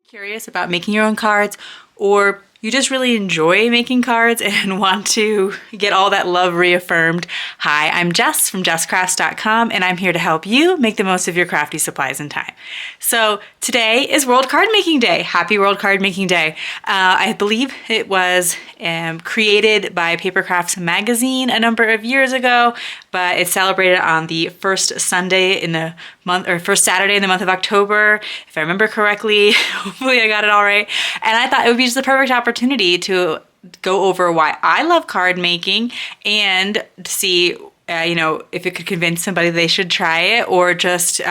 Curious about making your own cards, or you just really enjoy making cards and want to get all that love reaffirmed? Hi, I'm Jess from JessCrafts.com, and I'm here to help you make the most of your crafty supplies and time. So today is World Card Making Day. Happy World Card Making Day. I believe it was created by Papercrafting magazine a number of years ago, but it's celebrated on the first Sunday in the month, or first Saturday in the month of October, if I remember correctly. Hopefully I got it all right. And I thought it would be just the perfect opportunity to go over why I love card making and see if it could convince somebody they should try it, or just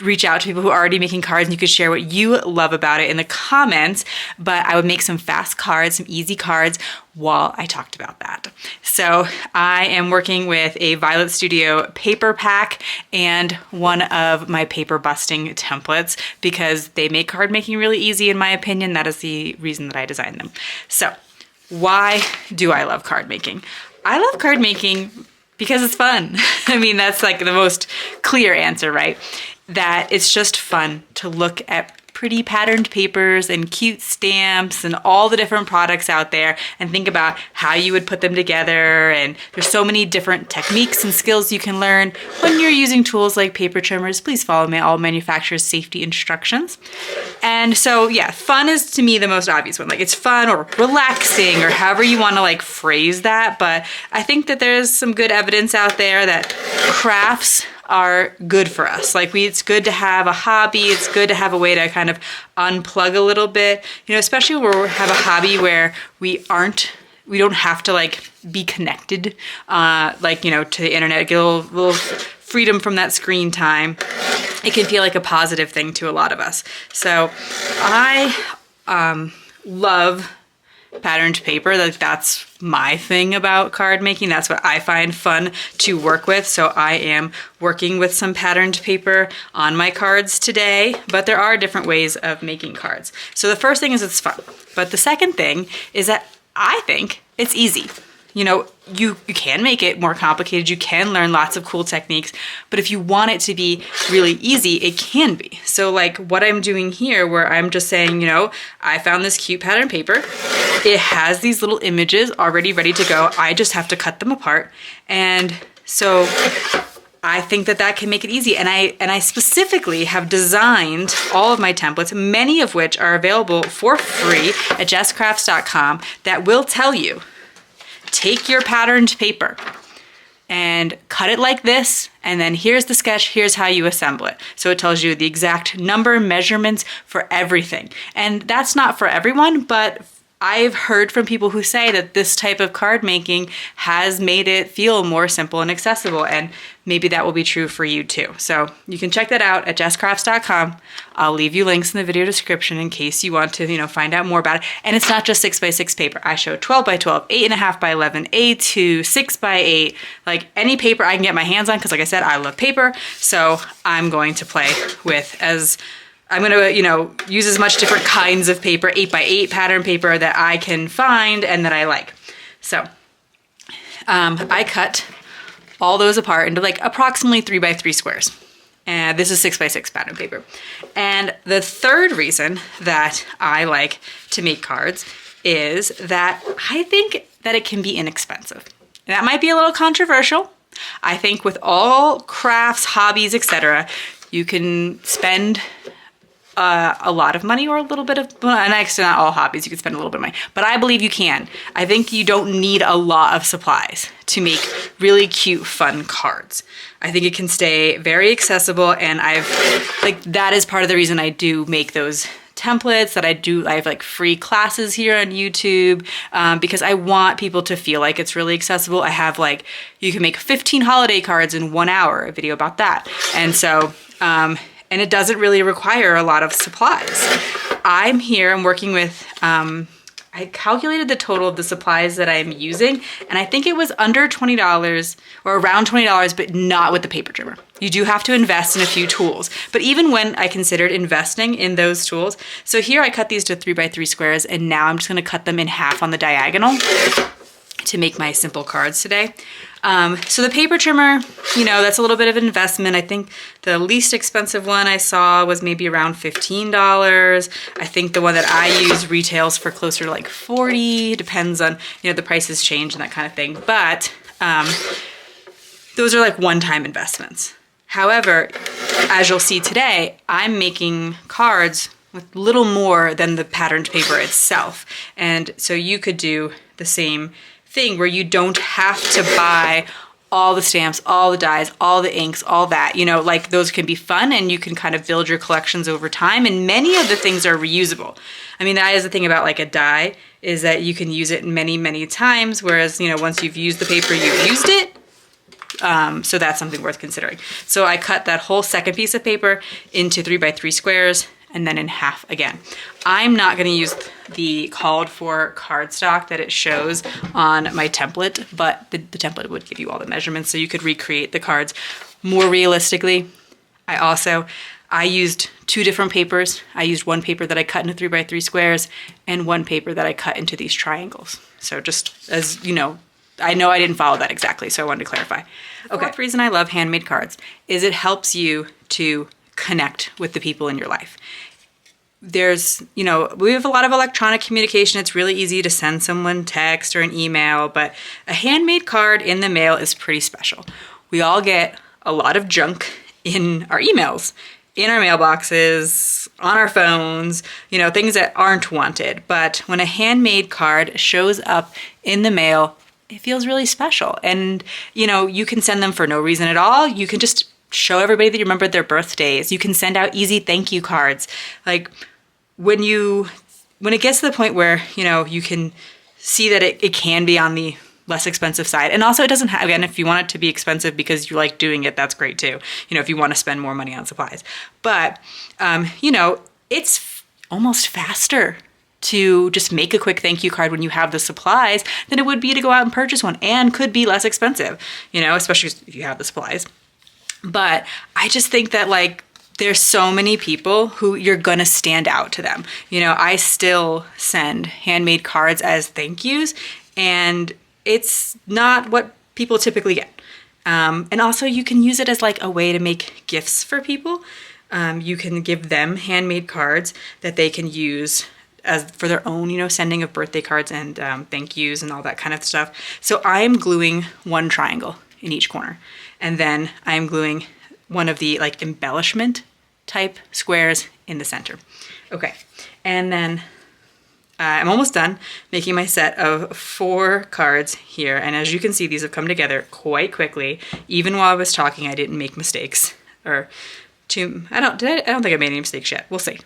reach out to people who are already making cards, and you could share what you love about it in the comments. But I would make some fast cards, some easy cards while I talked about that. So I am working with a Violet Studio paper pack and one of my paper busting templates because they make card making really easy, in my opinion. That is the reason that I designed them. So why do I love card making? I love card making because it's fun. I mean, that's like the most clear answer, right? That it's just fun to look at pretty patterned papers and cute stamps and all the different products out there and think about how you would put them together. And there's so many different techniques and skills you can learn when you're using tools like paper trimmers. Please follow all manufacturers' safety instructions. And so, yeah, fun is to me the most obvious one. Like, it's fun or relaxing or however you want to like phrase that. But I think that there's some good evidence out there that crafts are good for us. Like, it's good to have a hobby. It's good to have a way to kind of unplug a little bit, especially when we have a hobby where we don't have to like be connected, to the internet, get a little freedom from that screen time. It can feel like a positive thing to a lot of us. So I love patterned paper. Like, that's my thing about card making. That's what I find fun to work with. So I am working with some patterned paper on my cards today, but there are different ways of making cards. So the first thing is it's fun. But the second thing is that I think it's easy. You can make it more complicated. You can learn lots of cool techniques, but if you want it to be really easy, it can be. So like what I'm doing here, where I'm just saying, I found this cute pattern paper. It has these little images already ready to go. I just have to cut them apart. And so I think that can make it easy. And I specifically have designed all of my templates, many of which are available for free at jesscrafts.com, that will tell you, take your patterned paper and cut it like this, and then here's the sketch, here's how you assemble it. So it tells you the exact number, measurements for everything. And that's not for everyone, but I've heard from people who say that this type of card making has made it feel more simple and accessible, and maybe that will be true for you too. So you can check that out at jesscrafts.com. I'll leave you links in the video description in case you want to, find out more about it. And it's not just 6x6 paper. I show 12x12, 8.5x11, A2, 6x8, like any paper I can get my hands on, because like I said, I love paper. So I'm going to play with I'm going to, use as much different kinds of paper, 8x8 pattern paper that I can find and that I like. So I cut all those apart into like approximately 3x3 squares. And this is 6x6 pattern paper. And the third reason that I like to make cards is that I think that it can be inexpensive. And that might be a little controversial. I think with all crafts, hobbies, etc., you can spend a lot of money or a little bit of, and actually not all hobbies, you can spend a little bit of money, but I believe you can. I think you don't need a lot of supplies to make really cute, fun cards. I think it can stay very accessible, and that is part of the reason I do make those templates, I have like free classes here on YouTube, because I want people to feel like it's really accessible. I have you can make 15 holiday cards in 1 hour, a video about that. And so, and it doesn't really require a lot of supplies. I'm working with, I calculated the total of the supplies that I'm using, and I think it was under $20 or around $20, but not with the paper trimmer. You do have to invest in a few tools. But even when I considered investing in those tools, so here I cut these to 3x3 squares, and now I'm just gonna cut them in half on the diagonal. to make my simple cards today. So the paper trimmer, you know, that's a little bit of an investment. I think the least expensive one I saw was maybe around $15. I think the one that I use retails for closer to like $40, depends on, you know, the prices change and that kind of thing. But those are like one-time investments. However, as you'll see today, I'm making cards with little more than the patterned paper itself. And so you could do the same thing where you don't have to buy all the stamps, all the dies, all the inks, all that, you know, like those can be fun and you can kind of build your collections over time, and many of the things are reusable. I mean, that is the thing about like a die, is that you can use it many, many times, whereas, you know, once you've used the paper, you've used it. So that's something worth considering. So I cut that whole second piece of paper into 3x3 squares and then in half again. I'm not gonna use the called for cardstock that it shows on my template, but the template would give you all the measurements so you could recreate the cards more realistically. I used two different papers. I used one paper that I cut into 3x3 squares and one paper that I cut into these triangles. So just as you know I didn't follow that exactly, so I wanted to clarify. Okay. The fourth reason I love handmade cards is it helps you to connect with the people in your life. There's, you know, we have a lot of electronic communication. It's really easy to send someone text or an email, but a handmade card in the mail is pretty special. We all get a lot of junk in our emails, in our mailboxes, on our phones, you know, things that aren't wanted. But when a handmade card shows up in the mail, it feels really special. And, you know, you can send them for no reason at all. You can just show everybody that you remembered their birthdays. You can send out easy thank you cards. Like when it gets to the point where, you know, you can see that it can be on the less expensive side. And also it doesn't have, again, if you want it to be expensive because you like doing it, that's great too. You know, if you want to spend more money on supplies. But, you know, it's almost faster to just make a quick thank you card when you have the supplies than it would be to go out and purchase one, and could be less expensive, you know, especially if you have the supplies. But I just think that like there's so many people who you're gonna stand out to them. You know, I still send handmade cards as thank yous, and it's not what people typically get. And also you can use it as like a way to make gifts for people. You can give them handmade cards that they can use as for their own, you know, sending of birthday cards and thank yous and all that kind of stuff. So I'm gluing one triangle in each corner, and then I'm gluing one of the like embellishment type squares in the center. Okay, and then I'm almost done making my set of 4 cards here, and as you can see, these have come together quite quickly. Even while I was talking, I didn't make mistakes, or I don't think I made any mistakes yet. We'll see.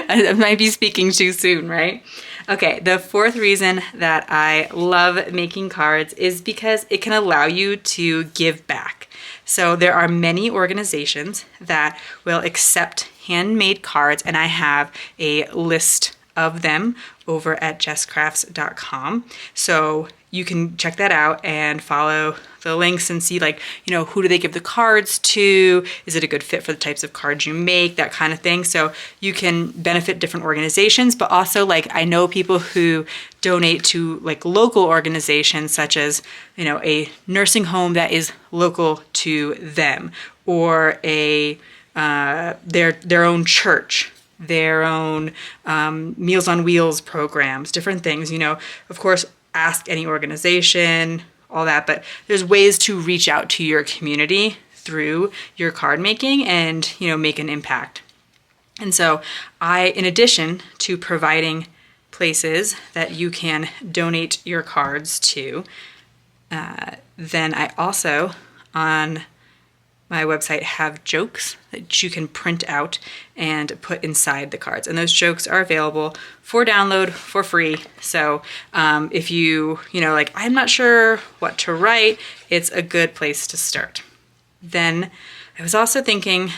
I might be speaking too soon, right? Okay, the fourth reason that I love making cards is because it can allow you to give back. So there are many organizations that will accept handmade cards, and I have a list of them over at jesscrafts.com. So you can check that out and follow the links and see, like, you know, who do they give the cards to? Is it a good fit for the types of cards you make? That kind of thing. So you can benefit different organizations, but also like I know people who donate to like local organizations such as, you know, a nursing home that is local to them, or a their own church, their own Meals on Wheels programs, different things, you know. Of course, ask any organization, all that, but there's ways to reach out to your community through your card making and, you know, make an impact. And so in addition to providing places that you can donate your cards to, then I also, on my website, have jokes that you can print out and put inside the cards. And those jokes are available for download for free. So if you know, like, I'm not sure what to write, it's a good place to start. Then I was also thinking,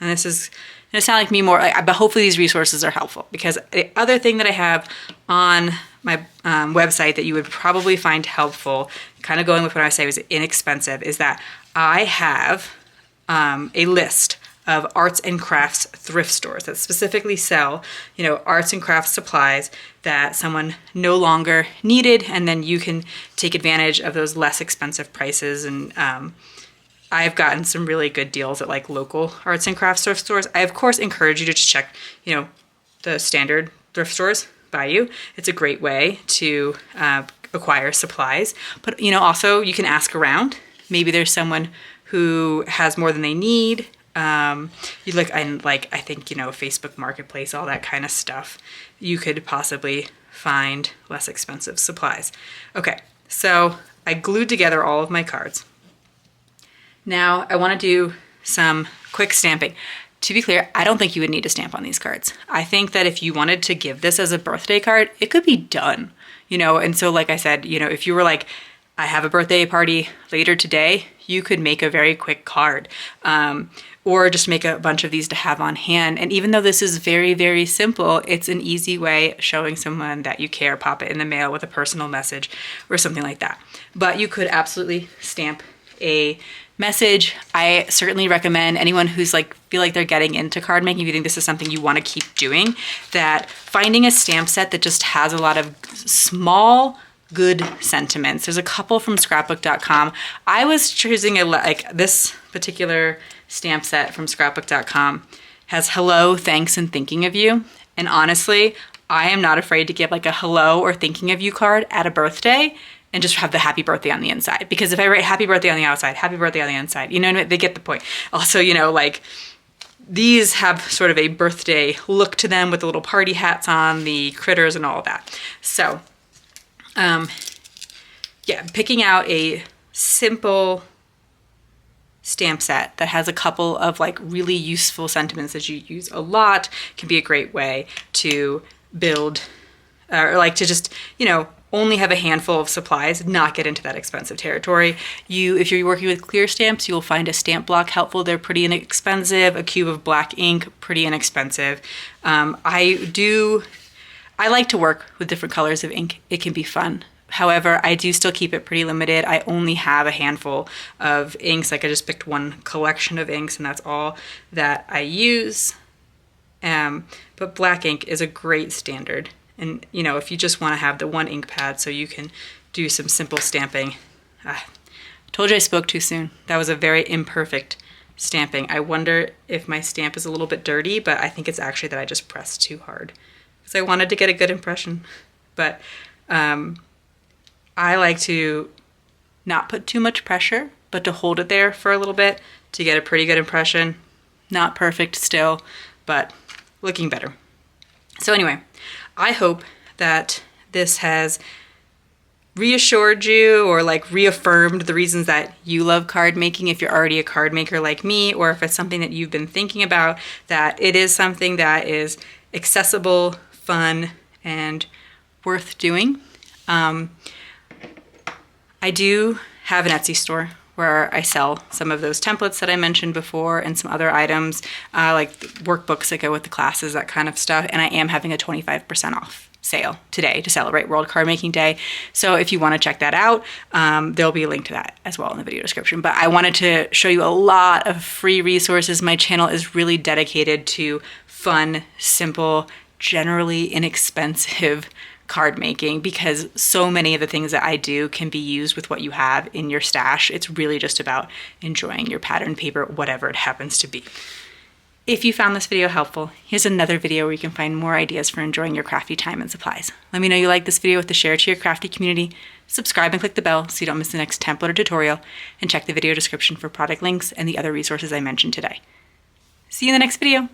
and this is going to sound like me more, but hopefully these resources are helpful, because the other thing that I have on my website that you would probably find helpful, kind of going with what I say was inexpensive, is that I have a list of arts and crafts thrift stores that specifically sell, arts and crafts supplies that someone no longer needed, and then you can take advantage of those less expensive prices. And I've gotten some really good deals at like local arts and crafts thrift stores. I of course encourage you to just check, the standard thrift stores by you. It's a great way to acquire supplies, but also you can ask around. Maybe there's someone who has more than they need. You look, and I think, Facebook Marketplace, all that kind of stuff, you could possibly find less expensive supplies. Okay, so I glued together all of my cards. Now I want to do some quick stamping. To be clear, I don't think you would need to stamp on these cards. I think that if you wanted to give this as a birthday card, it could be done, and so like I said, if you were like, I have a birthday party later today, you could make a very quick card, or just make a bunch of these to have on hand. And even though this is very, very simple, it's an easy way showing someone that you care. Pop it in the mail with a personal message or something like that. But you could absolutely stamp a message. I certainly recommend anyone who's feel like they're getting into card making, if you think this is something you want to keep doing, that finding a stamp set that just has a lot of small good sentiments. There's a couple from scrapbook.com. I was choosing this particular stamp set from scrapbook.com has hello, thanks, and thinking of you. And honestly, I am not afraid to give a hello or thinking of you card at a birthday and just have the happy birthday on the inside. Because if I write happy birthday on the outside, happy birthday on the inside, they get the point. Also, these have sort of a birthday look to them with the little party hats on, the critters and all of that. So, picking out a simple stamp set that has a couple of really useful sentiments that you use a lot can be a great way to build, or to just, only have a handful of supplies, not get into that expensive territory. If you're working with clear stamps, you'll find a stamp block helpful. They're pretty inexpensive. A cube of black ink, pretty inexpensive. I like to work with different colors of ink. It can be fun. However, I do still keep it pretty limited. I only have a handful of inks. I just picked one collection of inks, and that's all that I use. But black ink is a great standard. And, if you just want to have the one ink pad so you can do some simple stamping. Told you I spoke too soon. That was a very imperfect stamping. I wonder if my stamp is a little bit dirty, but I think it's actually that I just pressed too hard because I wanted to get a good impression. But I like to not put too much pressure, but to hold it there for a little bit to get a pretty good impression. Not perfect still, but looking better. So anyway, I hope that this has reassured you or reaffirmed the reasons that you love card making if you're already a card maker like me, or if it's something that you've been thinking about, that it is something that is accessible, fun, and worth doing. I do have an Etsy store where I sell some of those templates that I mentioned before and some other items like workbooks that go with the classes, that kind of stuff. And I am having a 25% off sale today to celebrate World Card Making Day. So if you want to check that out, there'll be a link to that as well in the video description. But I wanted to show you a lot of free resources. My channel is really dedicated to fun, simple, generally inexpensive card making, because so many of the things that I do can be used with what you have in your stash. It's really just about enjoying your pattern paper, whatever it happens to be. If you found this video helpful, here's another video where you can find more ideas for enjoying your crafty time and supplies. Let me know you like this video with the share to your crafty community, subscribe and click the bell so you don't miss the next template or tutorial, and check the video description for product links and the other resources I mentioned today. See you in the next video.